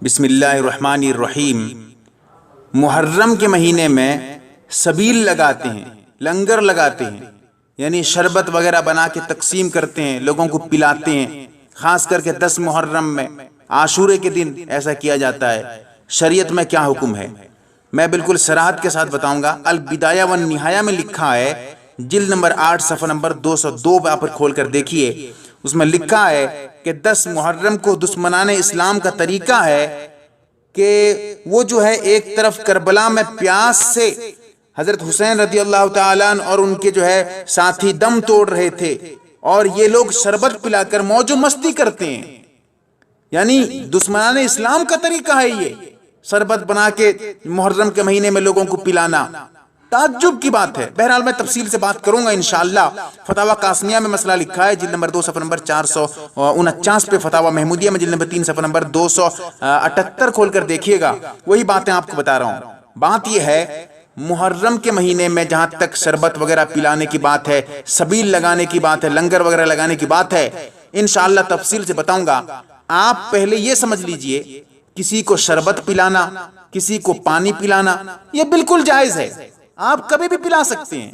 بسم اللہ الرحمن الرحیم۔ محرم کے مہینے میں سبیل لگاتے ہیں، لنگر لگاتے ہیں، یعنی شربت وغیرہ بنا کے تقسیم کرتے ہیں، لوگوں کو پلاتے ہیں۔ خاص کر کے 10 محرم میں عاشورے کے دن ایسا کیا جاتا ہے۔ شریعت میں کیا حکم ہے میں بالکل صراحت کے ساتھ بتاؤں گا۔ البدایہ والنہایہ میں لکھا ہے، جلد نمبر 8 صفحہ نمبر 202 پہ آپ کھول کر دیکھیے، اس میں لکھا ہے کہ 10 محرم کو دشمنان اسلام کا طریقہ ہے کہ وہ جو ہے ایک طرف کربلا میں پیاس سے حضرت حسین رضی اللہ تعالیٰ عنہ اور ان کے جو ہے ساتھی دم توڑ رہے تھے، اور یہ لوگ شربت پلا کر موج و مستی کرتے ہیں۔ یعنی دشمنان اسلام کا طریقہ ہے یہ شربت بنا کے محرم کے مہینے میں لوگوں کو پلانا۔ تعجب کی بات ہے۔ بہرحال میں تفصیل سے بات کروں گا انشاءاللہ۔ فتاوی قاسمیہ میں مسئلہ لکھا ہے، جلد نمبر 2 صفحہ نمبر 449 پہ۔ فتاوی محمودیہ میں جلد نمبر 3 صفحہ نمبر 278 کھول کر دیکھیے گا، وہی باتیں آپ کو بتا رہا ہوں۔ بات یہ ہے، محرم کے مہینے میں جہاں تک شربت وغیرہ پلانے کی بات ہے، سبیل لگانے کی بات ہے، لنگر وغیرہ لگانے کی بات ہے، انشاءاللہ تفصیل سے بتاؤں گا۔ آپ پہلے یہ سمجھ لیجئے، کسی کو شربت پلانا، کسی کو پانی پلانا، یہ بالکل جائز ہے، آپ کبھی بھی پلا سکتے ہیں۔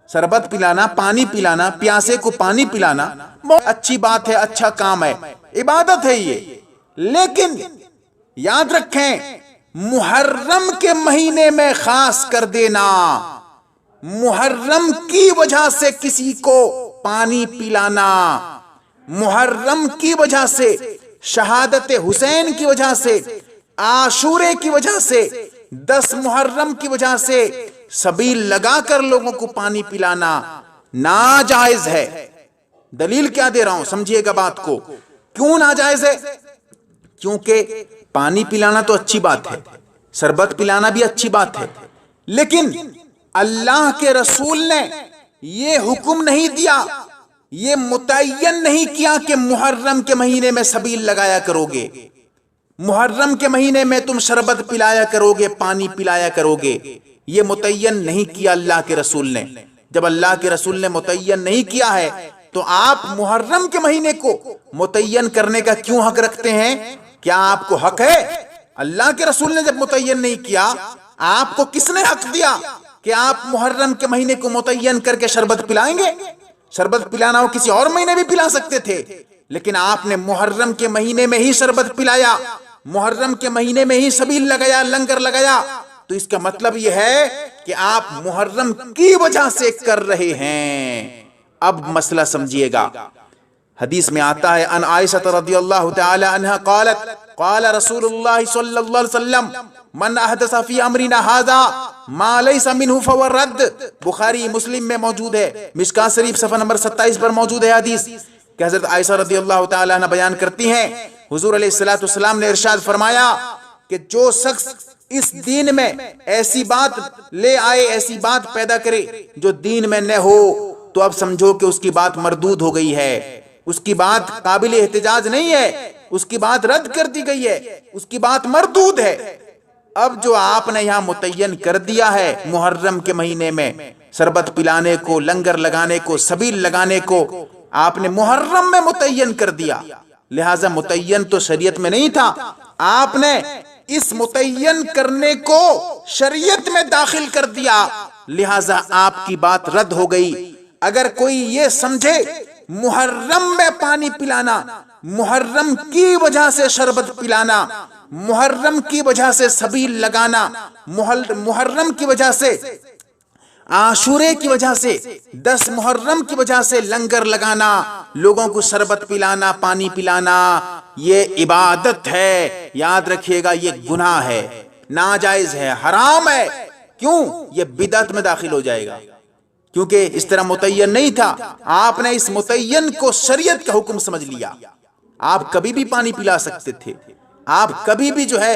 شربت پلانا، پانی پلانا، پیاسے کو پانی پلانا بہت اچھی بات ہے، اچھا کام ہے، عبادت ہے یہ۔ لیکن یاد رکھیں، محرم کے مہینے میں خاص کر دینا، محرم کی وجہ سے کسی کو پانی پلانا، محرم کی وجہ سے، شہادت حسین کی وجہ سے، عاشورے کی وجہ سے، 10 محرم کی وجہ سے سبیل لگا کر لوگوں کو پانی پلانا ناجائز ہے۔ دلیل کیا دے رہا ہوں سمجھیے گا بات کو۔ کیوں ناجائز ہے؟ کیونکہ پانی پلانا تو اچھی بات ہے، شربت پلانا بھی اچھی بات ہے، لیکن اللہ کے رسول نے یہ حکم نہیں دیا، یہ متعین نہیں کیا کہ محرم کے مہینے میں سبیل لگایا کرو گے، محرم کے مہینے میں تم شربت پلایا کرو گے، پانی پلایا کرو گے۔ یہ متعین نہیں کیا اللہ کے رسول نے۔ جب اللہ کے رسول نے متعین نہیں کیا ہے تو آپ محرم کے مہینے کو متعین کرنے کا کیوں حق رکھتے ہیں؟ کیا آپ کو حق ہے؟ اللہ کے رسول نے جب متعین نہیں کیا، آپ کو کس نے حق دیا کہ آپ محرم کے مہینے کو متعین کر کے شربت پلائیں گے؟ شربت پلانا ہو کسی اور مہینے بھی پلا سکتے تھے، لیکن آپ نے محرم کے مہینے میں ہی شربت پلایا، محرم کے مہینے میں ہی سبیل لگایا، لنگر لگایا۔ تو اس کا مطلب یہ ہے کہ آپ محرم کی وجہ سے کر رہے ہیں۔ اب مسئلہ سمجھیے گا۔ حدیث میں آتا ہے، ان عائشہ رضی اللہ تعالی عنہ قالت قال رسول اللہ صلی اللہ علیہ وسلم من احدث فی امرنا ھذا ما لیس منہ فہو رد۔ بخاری مسلم میں موجود ہے، مشکاۃ شریف صفحہ نمبر 27 پر موجود ہے حدیث کہ حضرت عائشہ رضی اللہ تعالی عنہ بیان کرتی ہیں، حضور علیہ السلام نے ارشاد فرمایا کہ جو شخص اس دین میں ایسی بات لے آئے، ایسی بات پیدا کرے جو دین میں نہ ہو، تو اب سمجھو کہ اس کی بات مردود ہو گئی ہے، اس کی بات قابل احتجاج نہیں ہے، اس کی بات رد کر دی گئی ہے، اس کی بات مردود ہے۔ اب جو آپ نے یہاں متعین کر دیا ہے محرم کے مہینے میں شربت پلانے کو، لنگر لگانے کو، سبیل لگانے کو، آپ نے محرم میں متعین کر دیا، لہٰذا متعین تو شریعت میں نہیں تھا، آپ نے اس متعین کرنے کو شریعت میں داخل کر دیا، لہٰذا آپ کی بات رد ہو گئی۔ اگر کوئی یہ سمجھے محرم میں پانی پلانا، محرم کی وجہ سے شربت پلانا، محرم کی وجہ سے سبیل لگانا، محرم کی وجہ سے، عاشورے کی وجہ سے، 10 محرم کی وجہ سے لنگر لگانا، لوگوں کو شربت پلانا، پانی پلانا، یہ عبادت ہے، یاد رکھیے گا، یہ گناہ ہے، ناجائز ہے، حرام ہے۔ کیوں؟ یہ بدعت میں داخل ہو جائے گا، کیونکہ اس طرح متعین نہیں تھا، آپ نے اس متعین کو شریعت کا حکم سمجھ لیا۔ آپ کبھی بھی پانی پلا سکتے تھے، آپ کبھی بھی جو ہے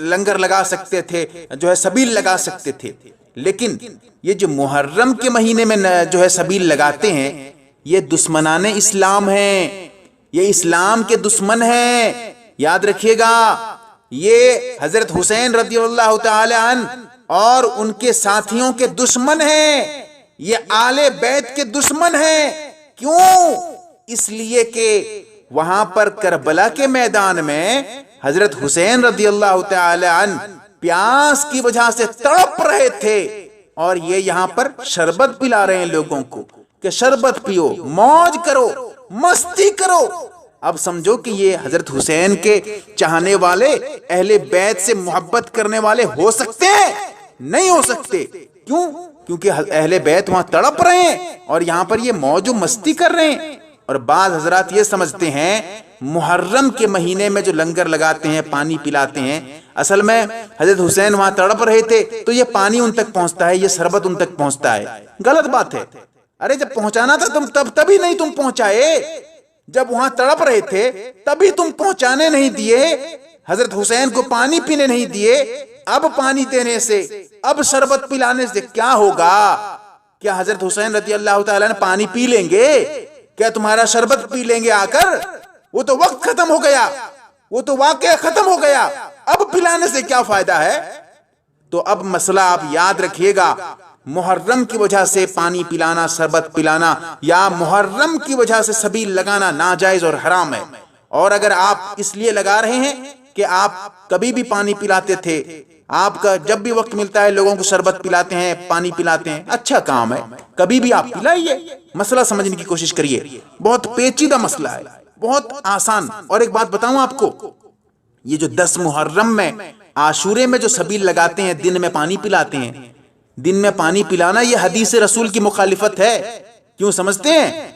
لنگر لگا سکتے تھے، جو ہے سبیل لگا سکتے تھے، لیکن یہ جو محرم کے مہینے میں جو ہے سبیل لگاتے ہیں، یہ دشمنان اسلام ہیں، یہ اسلام کے دشمن ہیں، یاد رکھیے گا۔ یہ حضرت حسین رضی اللہ تعالی عنہ اور ان کے ساتھیوں کے دشمن ہیں، یہ آل بیت کے دشمن ہیں۔ کیوں؟ اس لیے کہ وہاں پر کربلا کے میدان میں حضرت حسین رضی اللہ تعالی عنہ پیاس کی وجہ سے تڑپ رہے تھے، اور یہ یہاں پر شربت پلا رہے ہیں لوگوں کو کہ شربت پیو، موج کرو، مستی کرو۔ اب سمجھو کہ یہ حضرت حسین کے چاہنے والے، اہل بیت سے محبت کرنے والے ہو سکتے ہیں؟ نہیں ہو سکتے۔ کیوں؟ کیونکہ اہل بیت وہاں تڑپ رہے ہیں اور یہاں پر یہ موج و مستی کر رہے ہیں۔ اور بعض حضرات یہ سمجھتے ہیں محرم کے مہینے میں جو لنگر لگاتے ہیں، پانی پلاتے ہیں، اصل میں حضرت حسین وہاں تڑپ رہے تھے تو یہ پانی ان تک پہنچتا ہے، یہ شربت ان تک پہنچتا ہے۔ غلط بات ہے۔ ارے جب پہنچانا تھا تم تبھی نہیں تم پہنچائے، جب وہاں تڑپ رہے تھے تبھی تم پہنچانے نہیں دیے، حضرت حسین کو پانی پینے نہیں دیے۔ اب پانی دینے سے، اب شربت پلانے سے کیا ہوگا؟ کیا حضرت حسین رضی اللہ تعالیٰ نے پانی پی لیں گے؟ کیا تمہارا شربت پی لیں گے آ کر؟ وہ تو وقت ختم ہو گیا، وہ تو واقعہ ختم ہو گیا، اب پلانے سے کیا فائدہ ہے؟ تو اب مسئلہ آپ یاد رکھیے گا، محرم کی وجہ سے پانی پلانا، شربت پلانا یا محرم کی وجہ سے سبیل لگانا ناجائز اور حرام ہے۔ اور اگر آپ اس لیے لگا رہے ہیں کہ آپ کبھی بھی پانی پلاتے تھے، آپ کا جب بھی وقت ملتا ہے لوگوں کو شربت پلاتے ہیں، پانی پلاتے ہیں، اچھا کام ہے، کبھی بھی آپ پلائیے۔ مسئلہ سمجھنے کی کوشش کریے، بہت پیچیدہ مسئلہ ہے، بہت آسان۔ اور ایک بات بتاؤں آپ کو، یہ جو 10 محرم میں عاشورے میں جو سبیل لگاتے ہیں، دن میں پانی پلاتے ہیں، دن میں پانی پلانا یہ حدیث رسول کی مخالفت ہے۔ کیوں سمجھتے ہیں؟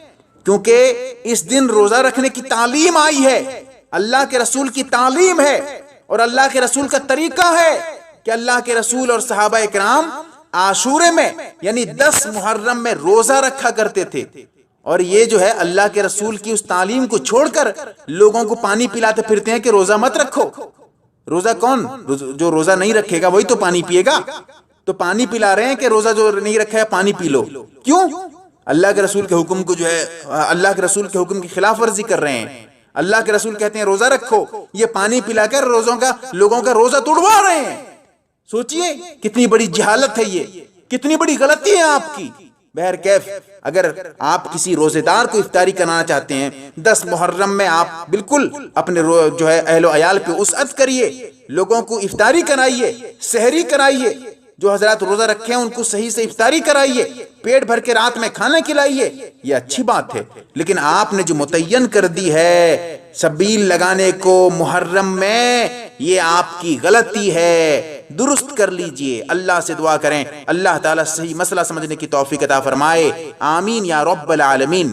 کیونکہ اس دن روزہ رکھنے کی تعلیم آئی ہے، اللہ کے رسول کی تعلیم ہے، اور اللہ کے رسول کا طریقہ ہے کہ اللہ کے رسول اور صحابہ اکرام عاشورے میں یعنی 10 محرم میں روزہ رکھا کرتے تھے۔ اور یہ جو ہے اللہ کے رسول کی اس تعلیم کو چھوڑ کر لوگوں کو پانی پلاتے پھرتے ہیں کہ روزہ مت رکھو۔ روزہ کون؟ جو روزہ نہیں رکھے گا وہی تو پانی پیے گا۔ تو پانی پلا رہے ہیں کہ روزہ جو نہیں رکھا ہے پانی پی لو۔ کیوں؟ اللہ کے رسول کے حکم کو جو ہے، اللہ کے رسول کے حکم کی خلاف ورزی کر رہے ہیں۔ اللہ کے رسول کہتے ہیں روزہ رکھو، یہ پانی پلا کر لوگوں کا روزہ توڑوا رہے ہیں۔ سوچئے کتنی بڑی جہالت ہے، یہ کتنی بڑی غلطی ہے آپ کی۔ بہرکیف اگر آپ کسی روزے دار کو افطاری کرانا چاہتے ہیں 10 محرم میں، آپ بالکل اپنے جو ہے اہل و عیال پہ وسعت کریے، لوگوں کو افطاری کرائیے، سحری کرائیے، جو حضرات روزہ رکھے ہیں ان کو صحیح سے افطاری کرائیے، پیٹ بھر کے رات میں کھانا کھلائیے، یہ اچھی بات ہے۔ لیکن آپ نے جو متعین کر دی ہے سبیل لگانے کو محرم میں، یہ آپ کی غلطی ہے، درست کر لیجئے۔ اللہ سے دعا کریں اللہ تعالیٰ صحیح مسئلہ سمجھنے کی توفیق عطا فرمائے، آمین یا رب العالمین۔